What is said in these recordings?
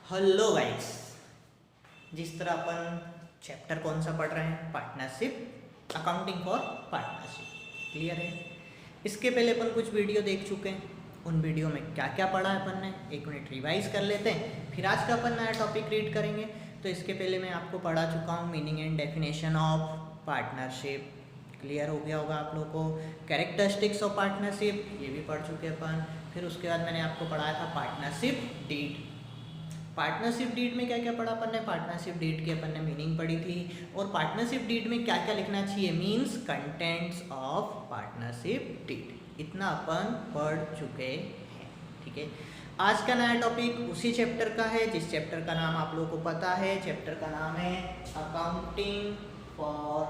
Hello guys. जिस तरह अपन chapter कौन सा पढ़ रहे हैं, partnership, accounting for partnership, clear है। इसके पहले अपन कुछ वीडियो देख चुके हैं। उन वीडियो में क्या क्या पढ़ा है अपन ने, एक मिनट रिवाइज कर लेते हैं, फिर आज का अपन नया टॉपिक रीड करेंगे। तो इसके पहले मैं आपको पढ़ा चुका हूँ meaning and definition of partnership, clear हो गया होगा आप लोगों को। कैरेक्टरिस्टिक्स ऑफ पार्टनरशिप, ये भी पढ़ चुके अपन। फिर उसके बाद मैंने आपको पढ़ाया था पार्टनरशिप डीड। पार्टनरशिप डीड में क्या क्या पढ़ा अपन ने, पार्टनरशिप डीड की अपन ने मीनिंग पढ़ी थी। और पार्टनरशिप डीड में क्या क्या लिखना चाहिए, means contents of partnership deed, इतना अपन पढ़ चुके हैं। ठीक है, आज का नया टॉपिक उसी चैप्टर का है जिस चैप्टर का नाम आप लोगों को पता है। चैप्टर का नाम है अकाउंटिंग फॉर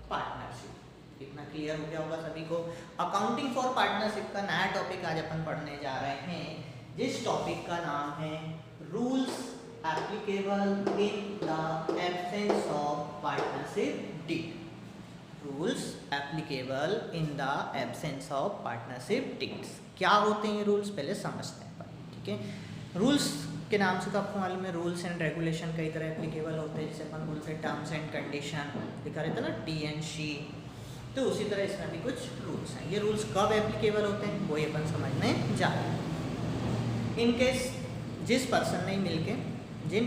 पार्टनरशिप। इतना क्लियर हो गया होगा सभी को। अकाउंटिंग फॉर पार्टनरशिप का नया टॉपिक आज अपन पढ़ने जा रहे हैं, जिस टॉपिक का नाम है rules applicable in the absence of partnership deed. Rules applicable in the absence of partnership deeds. क्या होते हैं ये रूल्स, पहले समझते हैं। ठीक है, रूल्स के नाम से तो आपको मालूम है, रूल्स एंड रेगुलेशन कई तरह एप्लीकेबल होते हैं, जैसे अपन बोलते हैं टर्म्स एंड कंडीशन, दिखा रहे थे ना टी एंड शी। तो उसी तरह इसमें भी कुछ रूल्स हैं। ये रूल्स कब एप्लीकेबल होते हैं वही अपन समझने जा रहे हैं। इनकेस जिन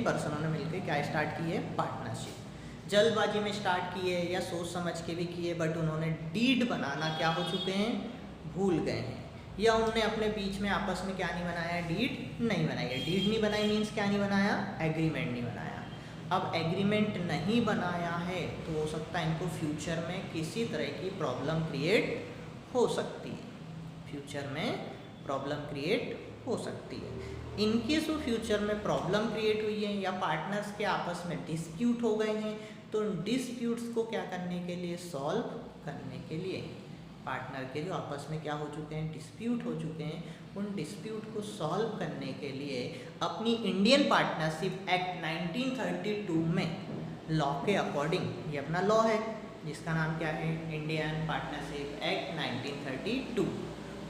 पर्सनों ने मिलके क्या स्टार्ट की है, पार्टनरशिप, जल्दबाजी में स्टार्ट किए या सोच समझ के भी किए, बट उन्होंने डीड बनाना क्या हो चुके हैं, भूल गए हैं। या उनने अपने बीच में आपस में क्या नहीं बनाया, डीड नहीं बनाई है। डीड नहीं बनाई मीन्स क्या नहीं बनाया, एग्रीमेंट नहीं बनाया। अब एग्रीमेंट नहीं बनाया है तो हो सकता है इनको फ्यूचर में किसी तरह की प्रॉब्लम क्रिएट हो सकती है। फ्यूचर में प्रॉब्लम क्रिएट हो सकती है। इनकेस वो फ्यूचर में प्रॉब्लम क्रिएट हुई है या पार्टनर्स के आपस में डिस्प्यूट हो गए हैं, तो उन डिस्प्यूट्स को क्या करने के लिए, सॉल्व करने के लिए, पार्टनर के जो आपस में क्या हो चुके हैं, डिस्प्यूट हो चुके हैं, उन डिस्प्यूट को सॉल्व करने के लिए अपनी इंडियन पार्टनरशिप एक्ट 1932 में लॉ के अकॉर्डिंग, ये अपना लॉ है जिसका नाम क्या है, इंडियन पार्टनरशिप एक्ट 1932,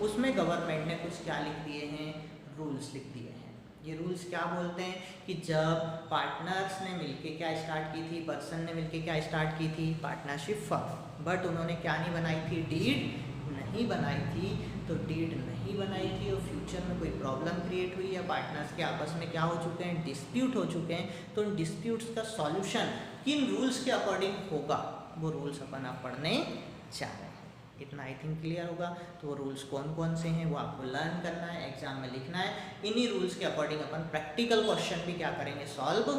उसमें गवर्नमेंट ने कुछ क्या लिख दिए हैं, रूल्स लिख दिए हैं। ये रूल्स क्या बोलते हैं कि जब पार्टनर्स ने मिलके क्या स्टार्ट की थी, पर्सन ने मिलके क्या स्टार्ट की थी, पार्टनरशिप फर्म, बट उन्होंने क्या नहीं बनाई थी, डीड नहीं बनाई थी। तो डीड नहीं बनाई थी और फ्यूचर में कोई प्रॉब्लम क्रिएट हुई है, पार्टनर्स के आपस में क्या हो चुके हैं, डिस्प्यूट हो चुके हैं, तो उन डिस्प्यूट्स का सॉल्यूशन किन रूल्स के अकॉर्डिंग होगा, वो रूल्स अपन आप पढ़ने जा रहे हैं। इतना आई थिंक क्लियर होगा। तो वो रूल्स कौन कौन से हैं वो आपको लर्न करना है, एग्जाम में लिखना है। इन्हीं रूल्स के अकॉर्डिंग अपन प्रैक्टिकल क्वेश्चन भी क्या करेंगे, सॉल्व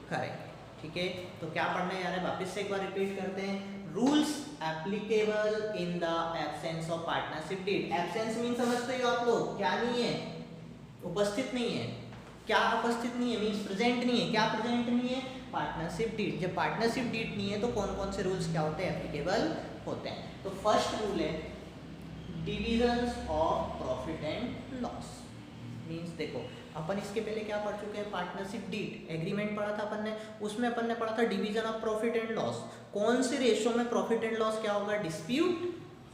करेंगे। ठीक है, तो क्या पढ़ने जा रहे हैं, वापस से एक बार रिपीट करते हैं। Rules applicable in the absence of partnership deed. Absence mean समझते हो आप लोग, क्या नहीं है, उपस्थित नहीं है। क्या उपस्थित नहीं है मीन्स प्रेजेंट नहीं है। क्या प्रेजेंट नहीं है, पार्टनरशिप डीड। जब पार्टनरशिप डीड नहीं है तो कौन कौन से रूल्स क्या होते हैं, एप्लीकेबल होते हैं। तो फर्स्ट रूल है divisions of profit and loss. Means देखो, अपन इसके पहले क्या पढ़ चुके हैं, पार्टनरशिप डीड, एग्रीमेंट पढ़ा था अपन ने, उसमें अपन ने पढ़ा था division of profit and loss. कौन से रेशो में प्रॉफिट एंड लॉस क्या होगा, डिस्प्यूट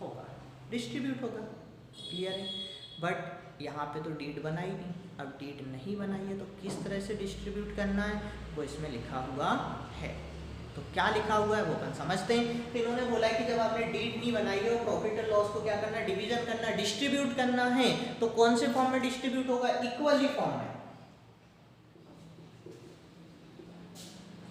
होगा, डिस्ट्रीब्यूट होगा, क्लियर है। बट यहाँ पे तो डीड बनाई नहीं। अब डीड नहीं बनाई है तो किस तरह से डिस्ट्रीब्यूट करना है वो इसमें लिखा हुआ है। तो क्या लिखा हुआ है वो अपन समझते हैं। तो इन्होंने बोला है कि जब आपने डीड नहीं बनाई है और प्रॉफिट एंड लॉस को क्या करना है, डिवीजन करना, डिस्ट्रीब्यूट करना है, तो कौन से फॉर्म में डिस्ट्रीब्यूट होगा, इक्वली फॉर्म में।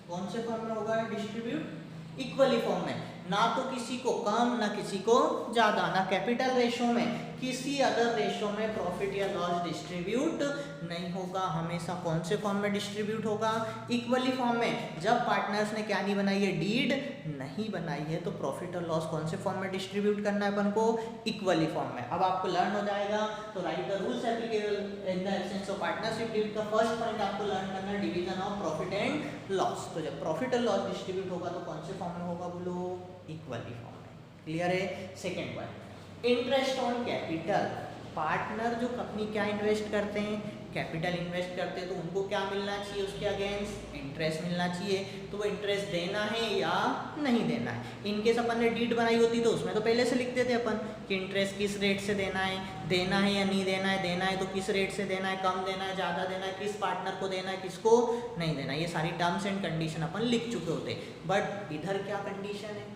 कौन से फॉर्म में होगा डिस्ट्रीब्यूट, इक्वली फॉर्म में, ना तो किसी को कम ना किसी को ज्यादा, ना कैपिटल रेशो में, किसी अदर रेशो में प्रॉफिट या लॉस डिस्ट्रीब्यूट नहीं होगा। हमेशा कौन से फॉर्म में डिस्ट्रीब्यूट होगा, इक्वली फॉर्म में। जब पार्टनर्स ने क्या नहीं बनाई है, डीड नहीं बनाई है, तो प्रॉफिट और लॉस कौन से फॉर्म में डिस्ट्रीब्यूट करना है अपन को, इक्वली फॉर्म में। अब आपको लर्न हो जाएगा। तो write the rules applicable in the absence of partnership deed का फर्स्ट पॉइंट आपको लर्न करना है, division of profit and loss. तो जब प्रॉफिट और लॉस डिस्ट्रीब्यूट होगा तो कौन से फॉर्म में होगा, बोलो, इक्वली फॉर्म में, क्लियर है। Second point, interest on capital. Partner जो अपनी क्या इन्वेस्ट करते हैं, कैपिटल इन्वेस्ट करते हैं तो उनको क्या मिलना चाहिए, उसके अगेंस्ट इंटरेस्ट मिलना चाहिए। तो वो इंटरेस्ट देना है या नहीं देना है। इनकेस अपन ने डीड बनाई होती तो उसमें तो पहले से लिखते थे अपन कि इंटरेस्ट किस रेट से देना है या नहीं देना है तो किस रेट से देना है, कम देना है, ज़्यादा देना है, किस पार्टनर को देना है, किसको नहीं देना है, ये सारी टर्म्स एंड कंडीशन अपन लिख चुके होते। बट इधर क्या कंडीशन है,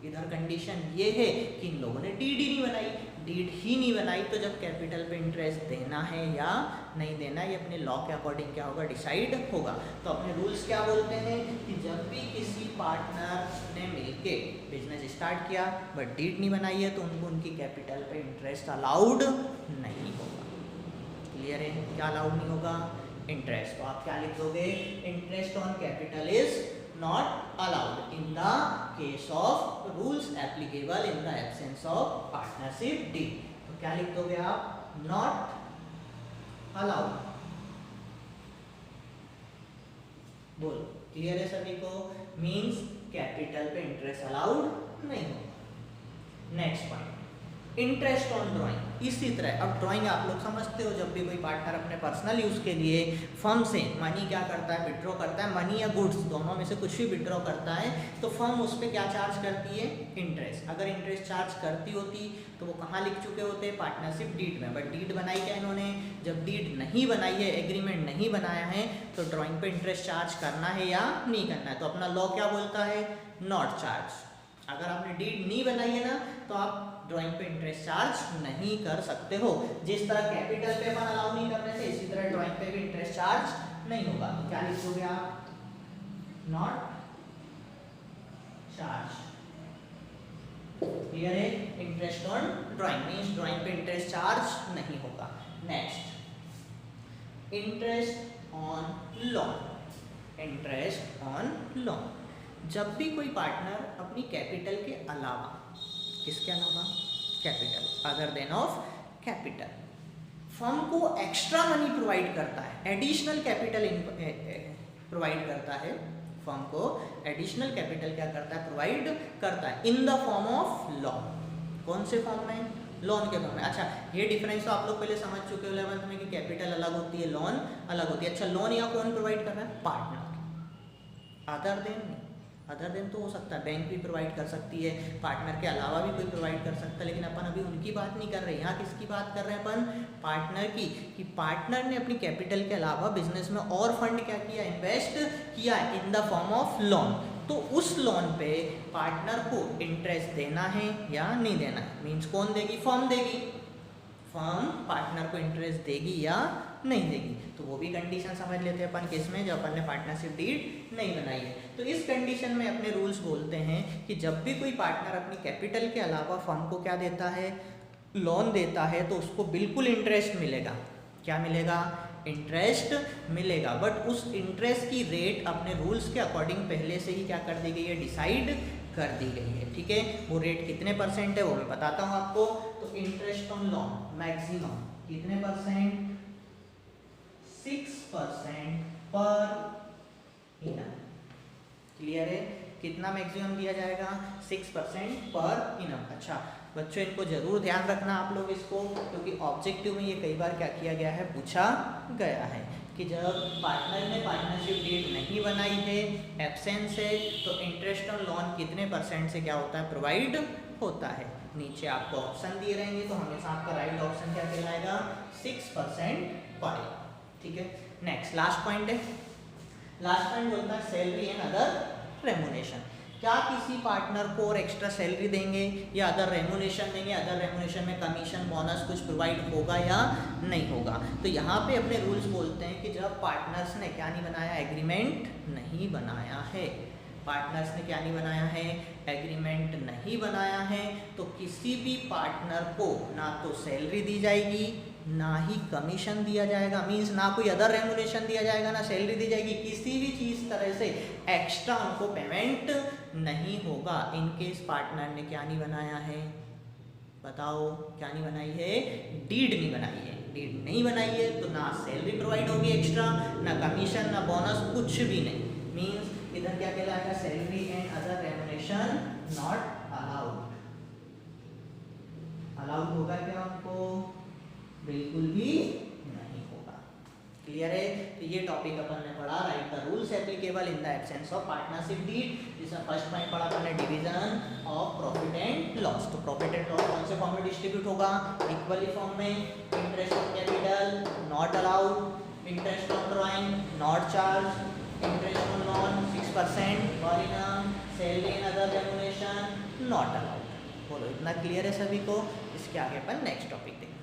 इधर कंडीशन ये है कि इन लोगों ने डीड ही नहीं बनाई तो जब कैपिटल पे इंटरेस्ट देना है या नहीं देना है ये अपने लॉ के अकॉर्डिंग क्या होगा, डिसाइड होगा। तो अपने रूल्स क्या बोलते हैं कि जब भी किसी पार्टनर ने मिलके बिजनेस स्टार्ट किया बट डीड नहीं बनाई है तो उनको उनकी कैपिटल पे इंटरेस्ट अलाउड नहीं होगा। क्लियर है, क्या अलाउड नहीं होगा, इंटरेस्ट। तो आप क्या लिख दोगे, interest on capital is not allowed in the case of rules applicable in the absence of partnership deed। तो क्या लिख दोगे आप, not allowed। बोलो, क्लियर है सभी को, मींस कैपिटल पे इंटरेस्ट अलाउड नहीं होगा। Next point, interest on drawing. इसी तरह अब ड्राइंग आप लोग समझते हो, जब भी कोई पार्टनर अपने पर्सनल यूज़ के लिए फर्म से मनी क्या करता है, विड्रॉ करता है, मनी या गुड्स दोनों में से कुछ भी विड्रॉ करता है तो फर्म उस पर क्या चार्ज करती है, इंटरेस्ट। अगर इंटरेस्ट चार्ज करती होती तो वो कहाँ लिख चुके होते, पार्टनरशिप डीड में। बट डीड बनाई क्या इन्होंने, जब डीड नहीं बनाई है, एग्रीमेंट नहीं बनाया है तो ड्राइंग पे इंटरेस्ट चार्ज करना है या नहीं करना है। तो अपना लॉ क्या बोलता है, नॉट चार्ज। अगर आपने डीड नहीं बनाई है ना तो आप ड्राइंग पे इंटरेस्ट चार्ज नहीं कर सकते हो। जिस तरह कैपिटल पे अपन अलाउ नहीं कर रहे थे इसी तरह ड्राइंग पे भी इंटरेस्ट चार्ज नहीं होगा। तो क्या लिखोगे आप, नॉट चार्ज। क्लियर है, interest on drawing means drawing पे इंटरेस्ट चार्ज नहीं होगा। Next, interest on loan. Interest on loan, जब भी कोई पार्टनर अपनी कैपिटल के अलावा, किसके अलावा, capital, other than of capital, firm को एक्स्ट्रा मनी प्रोवाइड करता है, एडिशनल कैपिटल प्रोवाइड करता है, फर्म को एडिशनल कैपिटल क्या करता है, प्रोवाइड करता है in the form of loan. कौन से फॉर्म में, लोन के फॉर्म में। अच्छा, ये डिफरेंस तो आप लोग पहले समझ चुके हो 11th में कि कैपिटल अलग होती है, लोन अलग होती है। अच्छा, लोन यहाँ कौन प्रोवाइड कर रहा है, partner. Other than other than तो हो सकता है बैंक भी प्रोवाइड कर सकती है, पार्टनर के अलावा भी कोई प्रोवाइड कर सकता है, लेकिन अपन अभी उनकी बात नहीं कर रहे। यहाँ किसकी बात कर रहे हैं अपन, पार्टनर की, कि पार्टनर ने अपनी कैपिटल के अलावा बिजनेस में और फंड क्या किया, इन्वेस्ट किया in the form of loan. तो उस लोन पे पार्टनर को इंटरेस्ट देना है या नहीं देना है, मीन्स कौन देगी, फर्म देगी। फर्म पार्टनर को इंटरेस्ट देगी या नहीं देगी। तो वो भी कंडीशन समझ लेते हैं अपन किसमें, जब अपन ने पार्टनरशिप डीड नहीं बनाई है। तो इस कंडीशन में अपने रूल्स बोलते हैं कि जब भी कोई पार्टनर अपनी कैपिटल के अलावा फर्म को क्या देता है, लोन देता है, तो उसको बिल्कुल इंटरेस्ट मिलेगा। क्या मिलेगा, इंटरेस्ट मिलेगा। बट उस इंटरेस्ट की रेट अपने रूल्स के अकॉर्डिंग पहले से ही क्या कर दी गई है, डिसाइड कर दी गई है। ठीक है, वो रेट कितने परसेंट है वो मैं बताता हूँ आपको। तो इंटरेस्ट ऑन लोन मैक्सिमम कितने परसेंट, 6% पर इनम। क्लियर है, कितना मैक्सिमम दिया जाएगा, 6% पर इनम। अच्छा बच्चों, इनको जरूर ध्यान रखना आप लोग इसको, क्योंकि ऑब्जेक्टिव में ये कई बार क्या किया गया है, पूछा गया है कि जब पार्टनर ने पार्टनरशिप डीड नहीं बनाई है, एब्सेंस है, तो इंटरेस्ट ऑन लोन कितने परसेंट से क्या होता है, प्रोवाइड होता है। नीचे आपको ऑप्शन दिए रहेंगे तो हमेशा आपका राइट ऑप्शन क्या कहलाएगा, 6% पर। ठीक है, नेक्स्ट लास्ट पॉइंट है। लास्ट पॉइंट बोलता है सैलरी एंड अदर रेमुनेशन। क्या किसी पार्टनर को और एक्स्ट्रा सैलरी देंगे या अदर रेमुनेशन देंगे, अदर रेमुनेशन में कमीशन बोनस कुछ प्रोवाइड होगा या नहीं होगा। तो यहाँ पे अपने रूल्स बोलते हैं कि जब पार्टनर्स ने क्या नहीं बनाया, एग्रीमेंट नहीं बनाया है, पार्टनर्स ने क्या नहीं बनाया है, एग्रीमेंट नहीं बनाया है, तो किसी भी पार्टनर को ना तो सैलरी दी जाएगी ना ही कमीशन दिया जाएगा, मींस ना कोई अदर रेमुनेशन दिया जाएगा ना सैलरी दी जाएगी, किसी भी चीज़ तरह से एक्स्ट्रा उनको पेमेंट नहीं होगा। इनकेस पार्टनर ने क्या नहीं बनाया है, बताओ क्या नहीं बनाई है, डीड नहीं बनाई है। डीड नहीं बनाई है तो ना सैलरी प्रोवाइड होगी एक्स्ट्रा, ना कमीशन, ना बोनस, कुछ भी नहीं। मींस इधर क्या कहलाएगा, salary and other remuneration not allowed. Allowed होगा क्या उनको, बिल्कुल भी नहीं होगा। क्लियर है? तो ये टॉपिक अपन ने पढ़ा, write the rules applicable in the absence of partnership deed. जिसमें फर्स्ट पॉइंट पढ़ा अपन ने division of profit and loss. तो प्रॉफिट एंड लॉस कौन से फॉर्म में डिस्ट्रीब्यूट होगा? इक्वली फॉर्म में। Interest on capital not allowed, interest on drawing not charge, interest on loan 6% और इन salary and other remuneration not allowed. बोलो इतना क्लियर है सभी को? इसके आगे अपन नेक्स्ट टॉपिक देखेंगे।